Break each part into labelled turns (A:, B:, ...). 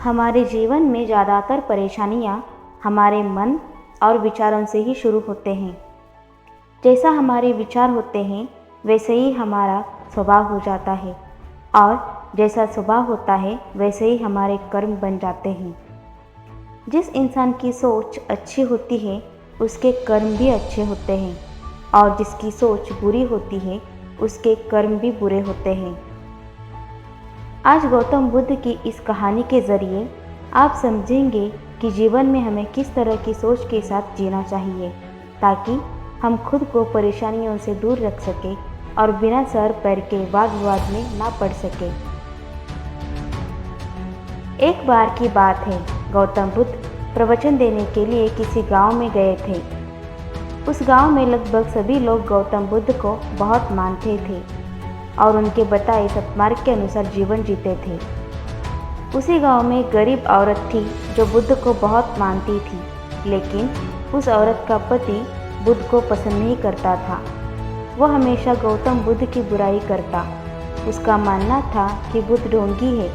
A: हमारे जीवन में ज़्यादातर परेशानियाँ हमारे मन और विचारों से ही शुरू होते हैं। जैसा हमारे विचार होते हैं वैसे ही हमारा स्वभाव हो जाता है और जैसा स्वभाव होता है वैसे ही हमारे कर्म बन जाते हैं। जिस इंसान की सोच अच्छी होती है उसके कर्म भी अच्छे होते हैं और जिसकी सोच बुरी होती है उसके कर्म भी बुरे होते हैं। आज गौतम बुद्ध की इस कहानी के ज़रिए आप समझेंगे कि जीवन में हमें किस तरह की सोच के साथ जीना चाहिए ताकि हम खुद को परेशानियों से दूर रख सकें और बिना सर पैर के वाद विवाद में ना पड़ सके। एक बार की बात है, गौतम बुद्ध प्रवचन देने के लिए किसी गांव में गए थे। उस गांव में लगभग सभी लोग गौतम बुद्ध को बहुत मानते थे और उनके बताए सत्मार्ग के अनुसार जीवन जीते थे। उसी गांव में एक गरीब औरत थी जो बुद्ध को बहुत मानती थी, लेकिन उस औरत का पति बुद्ध को पसंद नहीं करता था। वह हमेशा गौतम बुद्ध की बुराई करता। उसका मानना था कि बुद्ध ढोंगी है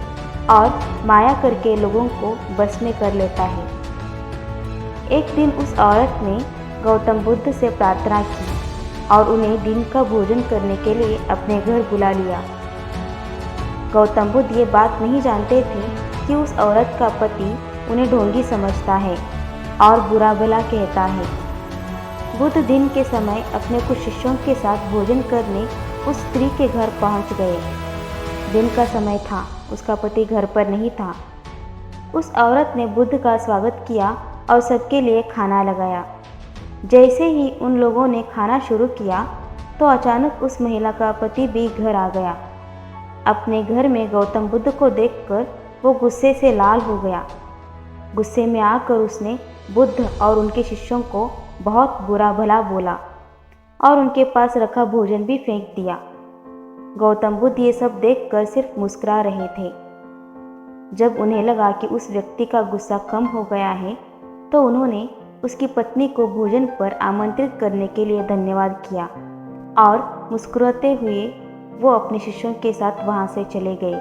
A: और माया करके लोगों को बस में कर लेता है। एक दिन उस औरत ने गौतम बुद्ध से प्रार्थना की और उन्हें दिन का भोजन करने के लिए अपने घर बुला लिया। गौतम बुद्ध ये बात नहीं जानते थे कि उस औरत का पति उन्हें ढोंगी समझता है और बुरा भला कहता है। बुद्ध दिन के समय अपने कुछ शिष्यों के साथ भोजन करने उस स्त्री के घर पहुंच गए। दिन का समय था, उसका पति घर पर नहीं था। उस औरत ने बुद्ध का स्वागत किया और सबके लिए खाना लगाया। जैसे ही उन लोगों ने खाना शुरू किया तो अचानक उस महिला का पति भी घर आ गया। अपने घर में गौतम बुद्ध को देखकर वो गुस्से से लाल हो गया। गुस्से में आकर उसने बुद्ध और उनके शिष्यों को बहुत बुरा भला बोला और उनके पास रखा भोजन भी फेंक दिया। गौतम बुद्ध ये सब देखकर सिर्फ मुस्कुरा रहे थे। जब उन्हें लगा कि उस व्यक्ति का गुस्सा कम हो गया है तो उन्होंने उसकी पत्नी को भोजन पर आमंत्रित करने के लिए धन्यवाद किया और मुस्कुराते हुए वो अपने शिष्यों के साथ वहाँ से चले गए।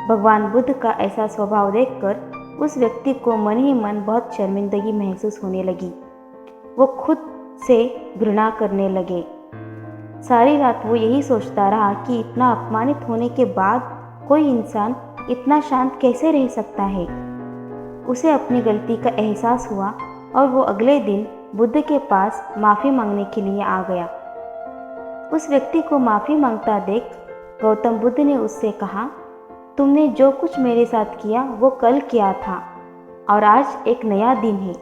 A: भगवान बुद्ध का ऐसा स्वभाव देखकर उस व्यक्ति को मन ही मन बहुत शर्मिंदगी महसूस होने लगी। वो खुद से घृणा करने लगे। सारी रात वो यही सोचता रहा कि इतना अपमानित होने के बाद कोई इंसान इतना शांत कैसे रह सकता है। उसे अपनी गलती का एहसास हुआ और वो अगले दिन बुद्ध के पास माफ़ी मांगने के लिए आ गया। उस व्यक्ति को माफ़ी मांगता देख गौतम बुद्ध ने उससे कहा, तुमने जो कुछ मेरे साथ किया वो कल किया था और आज एक नया दिन है।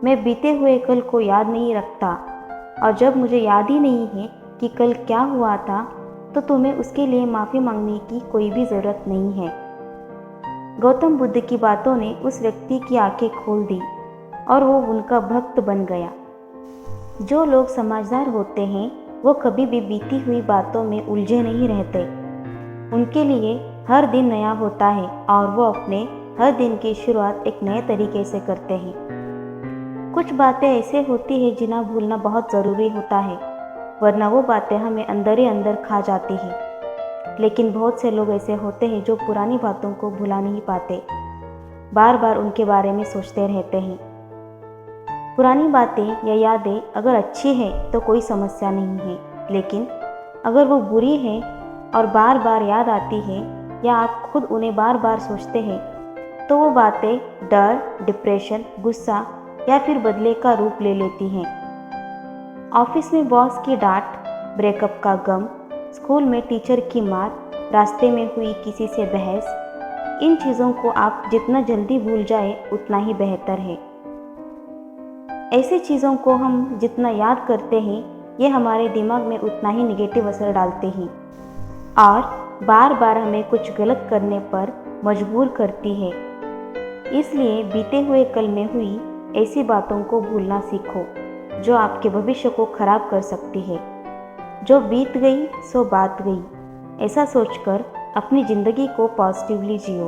A: मैं बीते हुए कल को याद नहीं रखता और जब मुझे याद ही नहीं है कि कल क्या हुआ था तो तुम्हें उसके लिए माफ़ी मांगने की कोई भी ज़रूरत नहीं है। गौतम बुद्ध की बातों ने उस व्यक्ति की आंखें खोल दी और वो उनका भक्त बन गया। जो लोग समझदार होते हैं वो कभी भी बीती हुई बातों में उलझे नहीं रहते। उनके लिए हर दिन नया होता है और वो अपने हर दिन की शुरुआत एक नए तरीके से करते हैं। कुछ बातें ऐसे होती हैं जिन्हें भूलना बहुत ज़रूरी होता है, वरना वो बातें हमें अंदर ही अंदर खा जाती हैं। लेकिन बहुत से लोग ऐसे होते हैं जो पुरानी बातों को भुला नहीं पाते, बार बार उनके बारे में सोचते रहते हैं। पुरानी बातें या यादें अगर अच्छी है तो कोई समस्या नहीं है, लेकिन अगर वो बुरी है और बार बार याद आती है या आप खुद उन्हें बार बार सोचते हैं तो वो बातें डर, डिप्रेशन, गुस्सा या फिर बदले का रूप ले लेती हैं। ऑफिस में बॉस की डांट, ब्रेकअप का गम, स्कूल में टीचर की मार, रास्ते में हुई किसी से बहस, इन चीज़ों को आप जितना जल्दी भूल जाए उतना ही बेहतर है। ऐसी चीज़ों को हम जितना याद करते हैं ये हमारे दिमाग में उतना ही नेगेटिव असर डालते हैं और बार बार हमें कुछ गलत करने पर मजबूर करती है। इसलिए बीते हुए कल में हुई ऐसी बातों को भूलना सीखो जो आपके भविष्य को खराब कर सकती है। जो बीत गई सो बात गई, ऐसा सोचकर अपनी ज़िंदगी को पॉजिटिवली जियो।